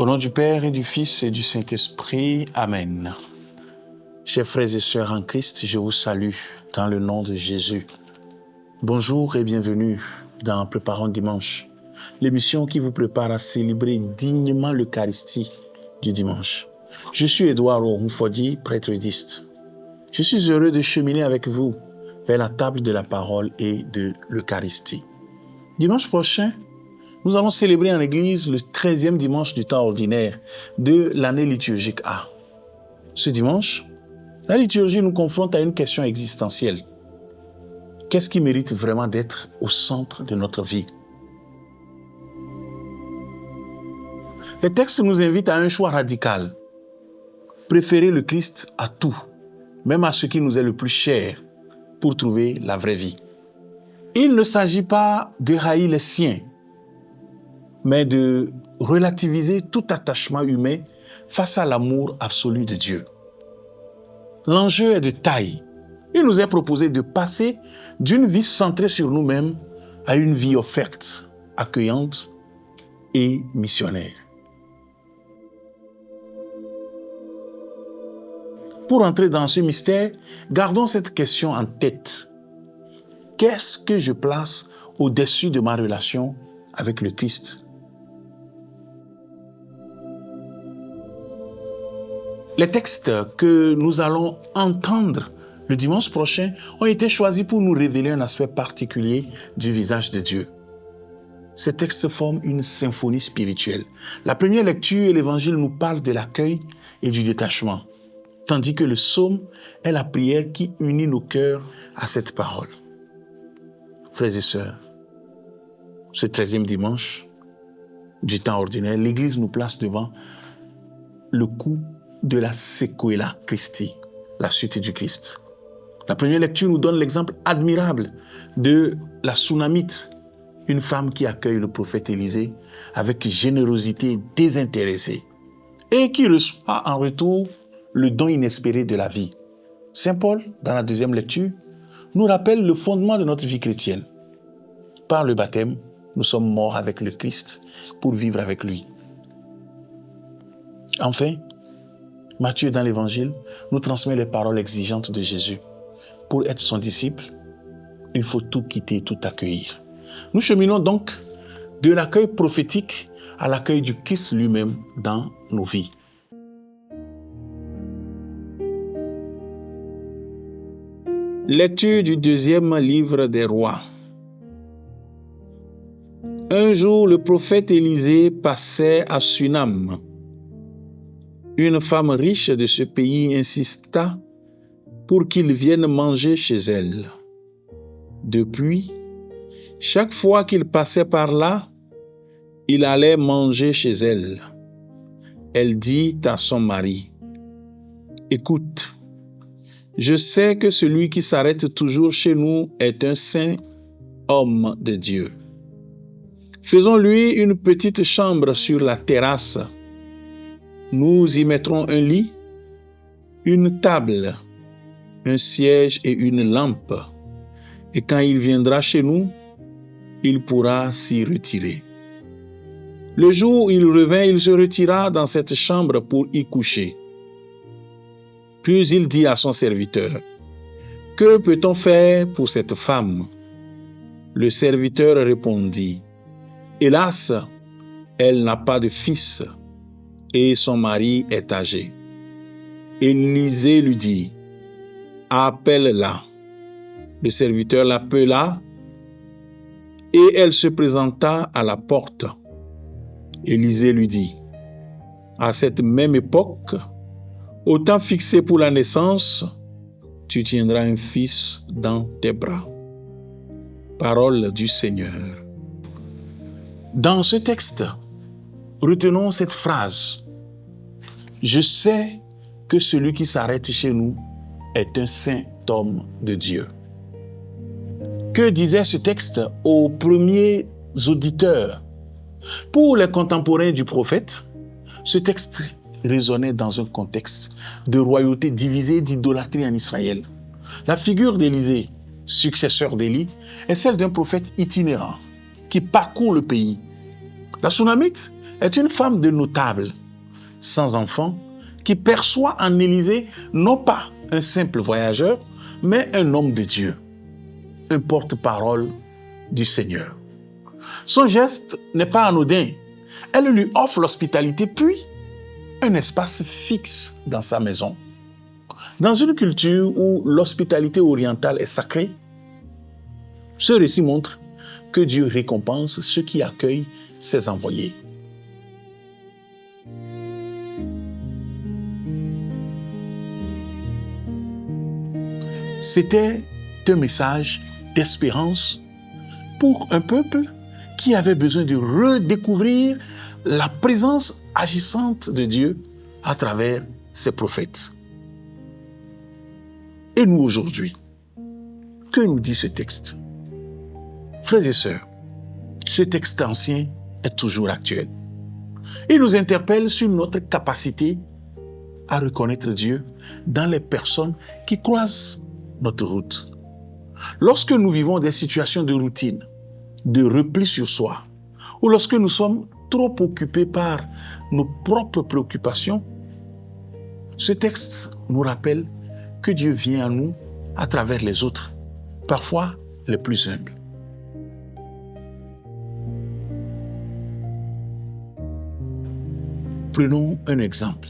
Au nom du Père et du Fils et du Saint-Esprit, Amen. Chers frères et sœurs en Christ, je vous salue dans le nom de Jésus. Bonjour et bienvenue dans Préparons Dimanche, l'émission qui vous prépare à célébrer dignement l'Eucharistie du dimanche. Je suis Édouard Oumoufodi, prêtre eudiste. Je suis heureux de cheminer avec vous vers la table de la parole et de l'Eucharistie. Dimanche prochain, nous allons célébrer en Église le 13e dimanche du temps ordinaire de l'année liturgique A. Ce dimanche, la liturgie nous confronte à une question existentielle. Qu'est-ce qui mérite vraiment d'être au centre de notre vie? Les textes nous invitent à un choix radical. Préférer le Christ à tout, même à ce qui nous est le plus cher, pour trouver la vraie vie. Il ne s'agit pas de haïr les siens, mais de relativiser tout attachement humain face à l'amour absolu de Dieu. L'enjeu est de taille. Il nous est proposé de passer d'une vie centrée sur nous-mêmes à une vie offerte, accueillante et missionnaire. Pour entrer dans ce mystère, gardons cette question en tête. Qu'est-ce que je place au-dessus de ma relation avec le Christ? Les textes que nous allons entendre le dimanche prochain ont été choisis pour nous révéler un aspect particulier du visage de Dieu. Ces textes forment une symphonie spirituelle. La première lecture et l'évangile nous parlent de l'accueil et du détachement, tandis que le psaume est la prière qui unit nos cœurs à cette parole. Frères et sœurs, ce 13e dimanche du temps ordinaire, l'Église nous place devant le coup de la Sequela Christi, la suite du Christ. La première lecture nous donne l'exemple admirable de la Sunamite, une femme qui accueille le prophète Élisée avec générosité désintéressée et qui reçoit en retour le don inespéré de la vie. Saint Paul, dans la deuxième lecture, nous rappelle le fondement de notre vie chrétienne. Par le baptême, nous sommes morts avec le Christ pour vivre avec lui. Enfin, Matthieu, dans l'Évangile, nous transmet les paroles exigeantes de Jésus. Pour être son disciple, il faut tout quitter, tout accueillir. Nous cheminons donc de l'accueil prophétique à l'accueil du Christ lui-même dans nos vies. Lecture du deuxième livre des Rois. Un jour, le prophète Élisée passait à Sunam. Une femme riche de ce pays insista pour qu'il vienne manger chez elle. Depuis, chaque fois qu'il passait par là, il allait manger chez elle. Elle dit à son mari, « Écoute, je sais que celui qui s'arrête toujours chez nous est un saint homme de Dieu. Faisons-lui une petite chambre sur la terrasse. Nous y mettrons un lit, une table, un siège et une lampe. Et quand il viendra chez nous, il pourra s'y retirer. » Le jour où il revint, il se retira dans cette chambre pour y coucher. Puis il dit à son serviteur, « Que peut-on faire pour cette femme ?» Le serviteur répondit, « Hélas, elle n'a pas de fils, et son mari est âgé. » Élisée lui dit, « Appelle-la. » Le serviteur l'appela, et elle se présenta à la porte. Élisée lui dit, « À cette même époque, au temps fixé pour la naissance, tu tiendras un fils dans tes bras. » Parole du Seigneur. Dans ce texte, retenons cette phrase. Je sais que celui qui s'arrête chez nous est un saint homme de Dieu. Que disait ce texte aux premiers auditeurs? Pour les contemporains du prophète, ce texte résonnait dans un contexte de royauté divisée, d'idolâtrie en Israël. La figure d'Élisée, successeur d'Élie, est celle d'un prophète itinérant qui parcourt le pays. La Sunamite est une femme de notable, sans enfant, qui perçoit en Élisée non pas un simple voyageur, mais un homme de Dieu, un porte-parole du Seigneur. Son geste n'est pas anodin. Elle lui offre l'hospitalité, puis un espace fixe dans sa maison. Dans une culture où l'hospitalité orientale est sacrée, ce récit montre que Dieu récompense ceux qui accueillent ses envoyés. C'était un message d'espérance pour un peuple qui avait besoin de redécouvrir la présence agissante de Dieu à travers ses prophètes. Et nous aujourd'hui, que nous dit ce texte? Frères et sœurs, ce texte ancien est toujours actuel. Il nous interpelle sur notre capacité à reconnaître Dieu dans les personnes qui croisent notre route. Lorsque nous vivons des situations de routine, de repli sur soi, ou lorsque nous sommes trop occupés par nos propres préoccupations, ce texte nous rappelle que Dieu vient à nous à travers les autres, parfois les plus humbles. Prenons un exemple.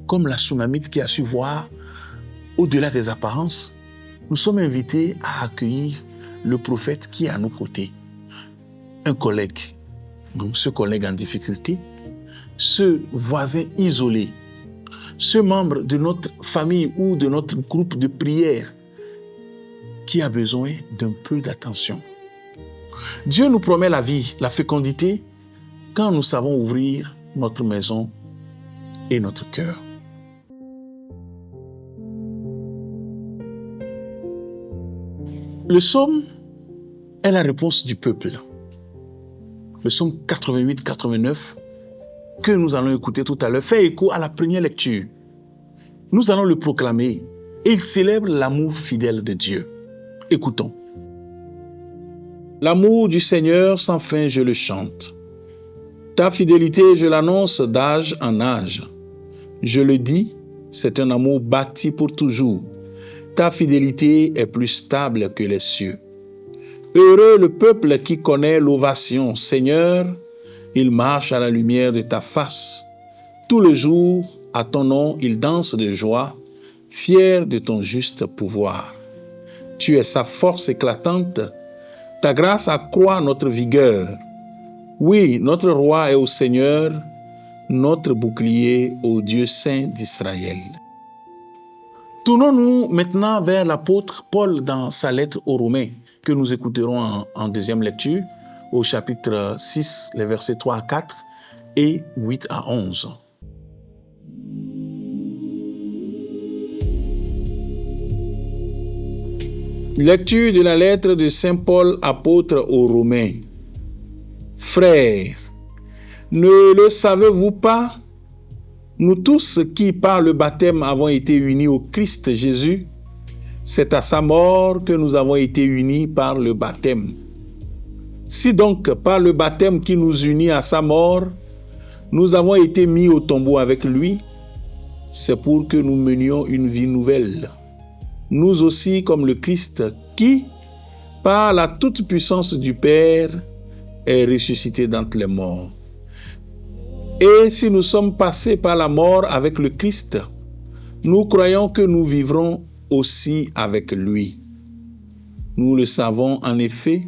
Comme la Sunamite qui a su voir au-delà des apparences, nous sommes invités à accueillir le prophète qui est à nos côtés. Un collègue, ce collègue en difficulté, ce voisin isolé, ce membre de notre famille ou de notre groupe de prière qui a besoin d'un peu d'attention. Dieu nous promet la vie, la fécondité, quand nous savons ouvrir notre maison et notre cœur. Le psaume est la réponse du peuple. Le psaume 88-89, que nous allons écouter tout à l'heure, fait écho à la première lecture. Nous allons le proclamer et il célèbre l'amour fidèle de Dieu. Écoutons. L'amour du Seigneur sans fin, je le chante. Ta fidélité, je l'annonce d'âge en âge. Je le dis, c'est un amour bâti pour toujours. Ta fidélité est plus stable que les cieux. Heureux le peuple qui connaît l'ovation. Seigneur, il marche à la lumière de ta face. Tout le jour, à ton nom, il danse de joie, fier de ton juste pouvoir. Tu es sa force éclatante. Ta grâce accroît notre vigueur. Oui, notre roi est au Seigneur, notre bouclier au Dieu saint d'Israël. Tournons-nous maintenant vers l'apôtre Paul dans sa lettre aux Romains, que nous écouterons en deuxième lecture, au chapitre 6, les versets 3 à 4 et 8 à 11. Lecture de la lettre de Saint Paul, apôtre aux Romains. Frères, ne le savez-vous pas? Nous tous qui, par le baptême, avons été unis au Christ Jésus, c'est à sa mort que nous avons été unis par le baptême. Si donc, par le baptême qui nous unit à sa mort, nous avons été mis au tombeau avec lui, c'est pour que nous menions une vie nouvelle. Nous aussi, comme le Christ, qui, par la toute-puissance du Père, est ressuscité d'entre les morts. Et si nous sommes passés par la mort avec le Christ, nous croyons que nous vivrons aussi avec lui. Nous le savons en effet,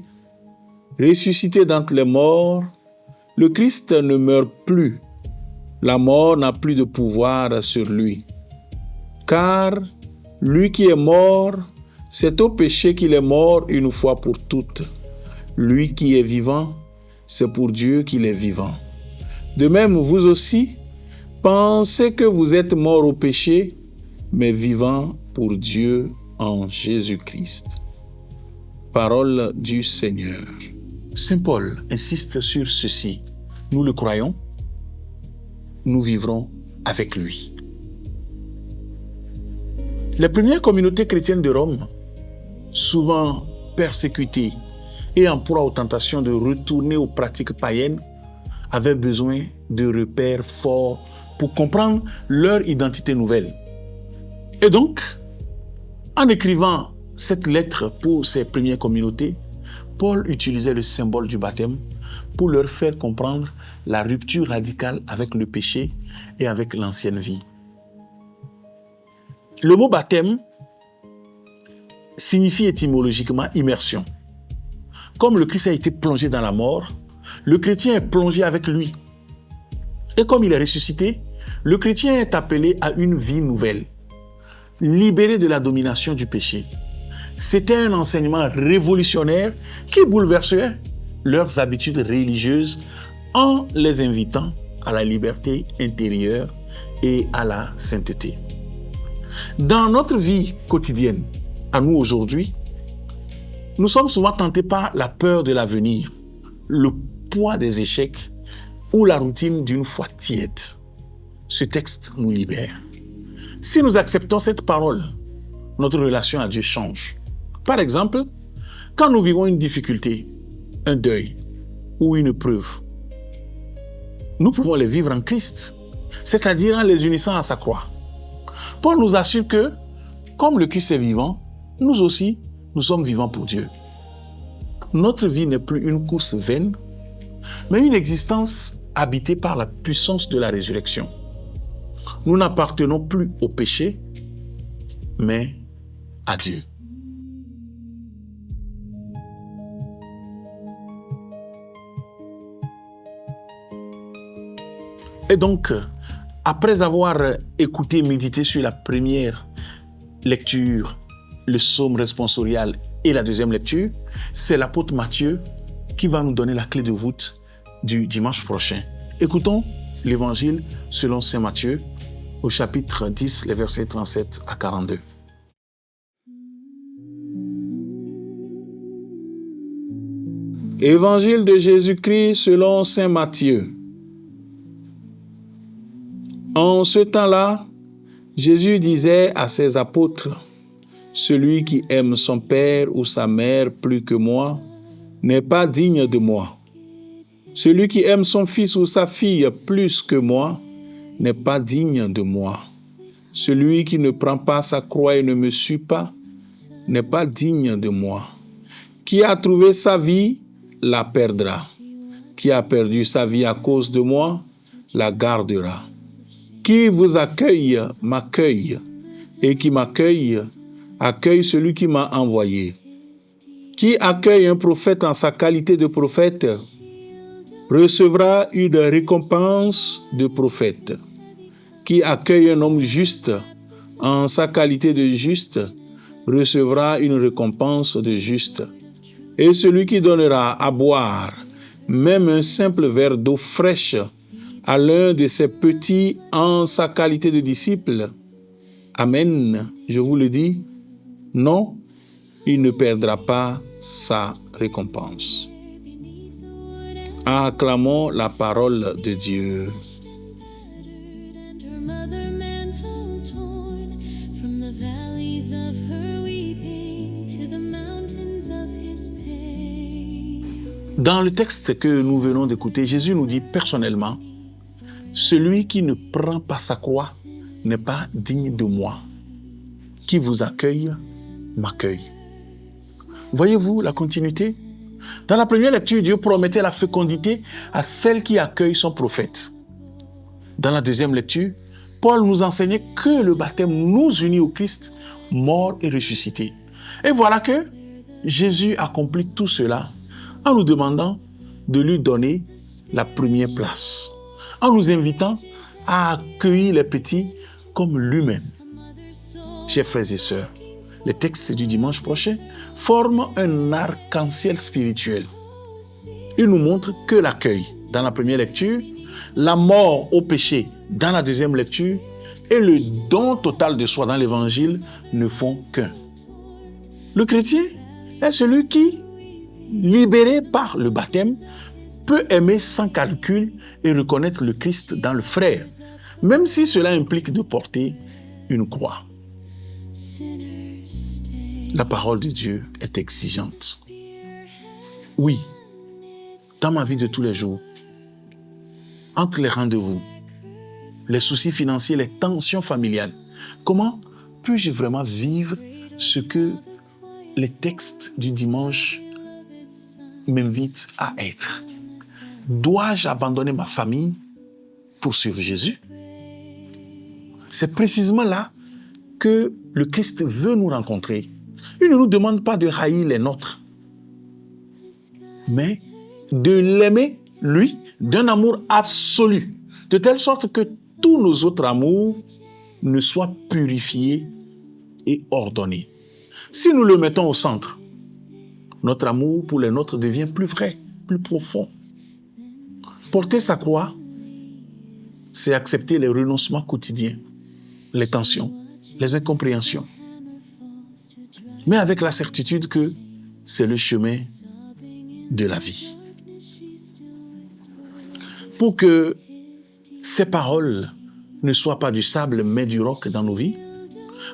ressuscité d'entre les morts, le Christ ne meurt plus. La mort n'a plus de pouvoir sur lui. Car lui qui est mort, c'est au péché qu'il est mort une fois pour toutes. Lui qui est vivant, c'est pour Dieu qu'il est vivant. De même, vous aussi, pensez que vous êtes morts au péché, mais vivants pour Dieu en Jésus-Christ. Parole du Seigneur. Saint Paul insiste sur ceci. Nous le croyons, nous vivrons avec lui. Les premières communautés chrétiennes de Rome, souvent persécutées et en proie aux tentations de retourner aux pratiques païennes, avaient besoin de repères forts pour comprendre leur identité nouvelle. Et donc, en écrivant cette lettre pour ces premières communautés, Paul utilisait le symbole du baptême pour leur faire comprendre la rupture radicale avec le péché et avec l'ancienne vie. Le mot baptême signifie étymologiquement immersion. Comme le Christ a été plongé dans la mort, le chrétien est plongé avec lui. Et comme il est ressuscité, le chrétien est appelé à une vie nouvelle, libéré de la domination du péché. C'était un enseignement révolutionnaire qui bouleversait leurs habitudes religieuses en les invitant à la liberté intérieure et à la sainteté. Dans notre vie quotidienne, à nous aujourd'hui, nous sommes souvent tentés par la peur de l'avenir, le poids des échecs ou la routine d'une foi tiède. Ce texte nous libère. Si nous acceptons cette parole, notre relation à Dieu change. Par exemple, quand nous vivons une difficulté, un deuil ou une preuve, nous pouvons les vivre en Christ, c'est-à-dire en les unissant à sa croix. Paul nous assure que, comme le Christ est vivant, nous aussi, nous sommes vivants pour Dieu. Notre vie n'est plus une course vaine, mais une existence habitée par la puissance de la résurrection. Nous n'appartenons plus au péché, mais à Dieu. Et donc, après avoir écouté et médité sur la première lecture, le psaume responsorial et la deuxième lecture, c'est l'apôtre Matthieu qui va nous donner la clé de voûte du dimanche prochain. Écoutons l'évangile selon saint Matthieu au chapitre 10, les versets 37 à 42. Évangile de Jésus-Christ selon saint Matthieu. En ce temps-là, Jésus disait à ses apôtres, « Celui qui aime son père ou sa mère plus que moi n'est pas digne de moi. Celui qui aime son fils ou sa fille plus que moi n'est pas digne de moi. Celui qui ne prend pas sa croix et ne me suit pas n'est pas digne de moi. Qui a trouvé sa vie la perdra. Qui a perdu sa vie à cause de moi la gardera. Qui vous accueille, m'accueille, et qui m'accueille, accueille celui qui m'a envoyé. Qui accueille un prophète en sa qualité de prophète, recevra une récompense de prophète. Qui accueille un homme juste en sa qualité de juste, recevra une récompense de juste. Et celui qui donnera à boire, même un simple verre d'eau fraîche, à l'un de ses petits en sa qualité de disciple, amen, je vous le dis, non, il ne perdra pas sa récompense. Acclamons la parole de Dieu. Dans le texte que nous venons d'écouter, Jésus nous dit personnellement, celui qui ne prend pas sa croix n'est pas digne de moi. Qui vous accueille, m'accueille. Voyez-vous la continuité? Dans la première lecture, Dieu promettait la fécondité à celle qui accueille son prophète. Dans la deuxième lecture, Paul nous enseignait que le baptême nous unit au Christ, mort et ressuscité. Et voilà que Jésus accomplit tout cela en nous demandant de lui donner la première place, en nous invitant à accueillir les petits comme lui-même. Chers frères et sœurs, les textes du dimanche prochain forment un arc-en-ciel spirituel. Ils nous montrent que l'accueil dans la première lecture, la mort au péché dans la deuxième lecture et le don total de soi dans l'évangile ne font qu'un. Le chrétien est celui qui, libéré par le baptême, peut aimer sans calcul et reconnaître le Christ dans le frère, même si cela implique de porter une croix. La parole de Dieu est exigeante. Oui, dans ma vie de tous les jours, entre les rendez-vous, les soucis financiers, les tensions familiales. Comment puis-je vraiment vivre ce que les textes du dimanche m'invitent à être? Dois-je abandonner ma famille pour suivre Jésus? C'est précisément là que le Christ veut nous rencontrer. Il ne nous demande pas de haïr les nôtres, mais de l'aimer, lui, d'un amour absolu, de telle sorte que tous nos autres amours ne soient purifiés et ordonnés. Si nous le mettons au centre, notre amour pour les nôtres devient plus vrai, plus profond. Porter sa croix, c'est accepter les renoncements quotidiens, les tensions, les incompréhensions, mais avec la certitude que c'est le chemin de la vie. Pour que ces paroles ne soient pas du sable, mais du roc dans nos vies,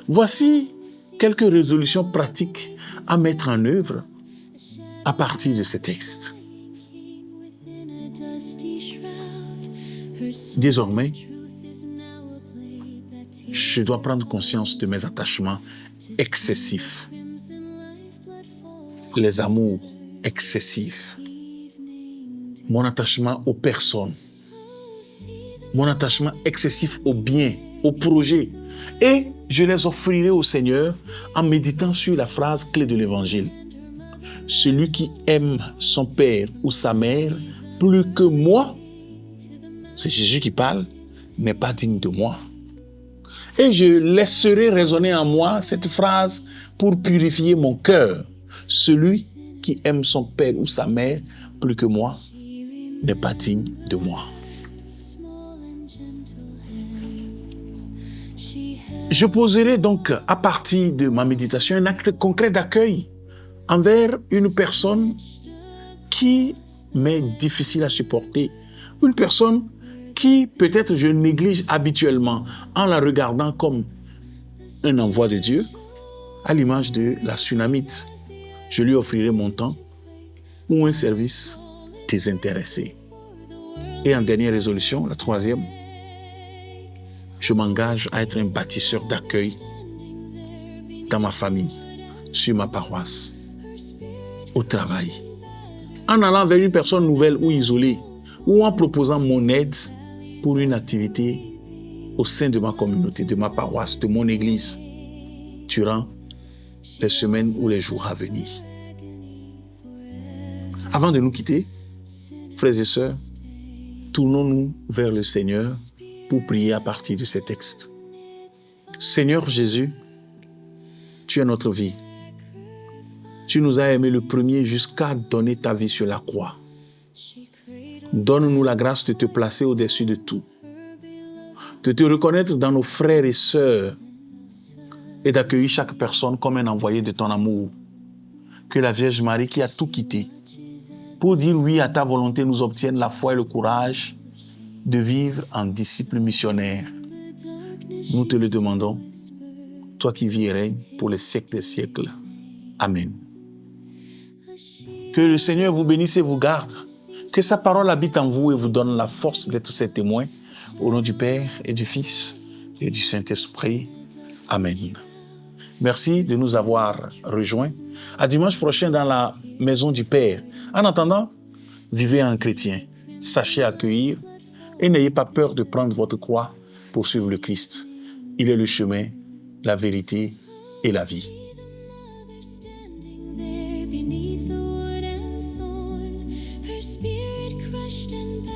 voici quelques résolutions pratiques à mettre en œuvre à partir de ces textes. Désormais, je dois prendre conscience de mes attachements excessifs, les amours excessifs, mon attachement aux personnes, mon attachement excessif aux biens, aux projets, et je les offrirai au Seigneur en méditant sur la phrase clé de l'Évangile. Celui qui aime son père ou sa mère plus que moi, c'est Jésus qui parle, n'est pas digne de moi. Et je laisserai résonner en moi cette phrase pour purifier mon cœur. Celui qui aime son père ou sa mère plus que moi n'est pas digne de moi. Je poserai donc à partir de ma méditation un acte concret d'accueil envers une personne qui m'est difficile à supporter, une personne qui peut-être je néglige habituellement en la regardant comme un envoi de Dieu, à l'image de la Sunamite. Je lui offrirai mon temps ou un service désintéressé. Et en dernière résolution, la troisième, je m'engage à être un bâtisseur d'accueil dans ma famille, sur ma paroisse, au travail, en allant vers une personne nouvelle ou isolée, ou en proposant mon aide pour une activité au sein de ma communauté, de ma paroisse, de mon église, durant les semaines ou les jours à venir. Avant de nous quitter, frères et sœurs, tournons-nous vers le Seigneur pour prier à partir de ces textes. Seigneur Jésus, tu es notre vie. Tu nous as aimés le premier jusqu'à donner ta vie sur la croix. Donne-nous la grâce de te placer au-dessus de tout, de te reconnaître dans nos frères et sœurs et d'accueillir chaque personne comme un envoyé de ton amour. Que la Vierge Marie qui a tout quitté pour dire oui à ta volonté nous obtienne la foi et le courage de vivre en disciples missionnaires. Nous te le demandons, toi qui vis et règnes pour les siècles des siècles. Amen. Que le Seigneur vous bénisse et vous garde. Que sa parole habite en vous et vous donne la force d'être ses témoins. Au nom du Père et du Fils et du Saint-Esprit. Amen. Merci de nous avoir rejoints. À dimanche prochain dans la maison du Père. En attendant, vivez en chrétien. Sachez accueillir et n'ayez pas peur de prendre votre croix pour suivre le Christ. Il est le chemin, la vérité et la vie. Crushed and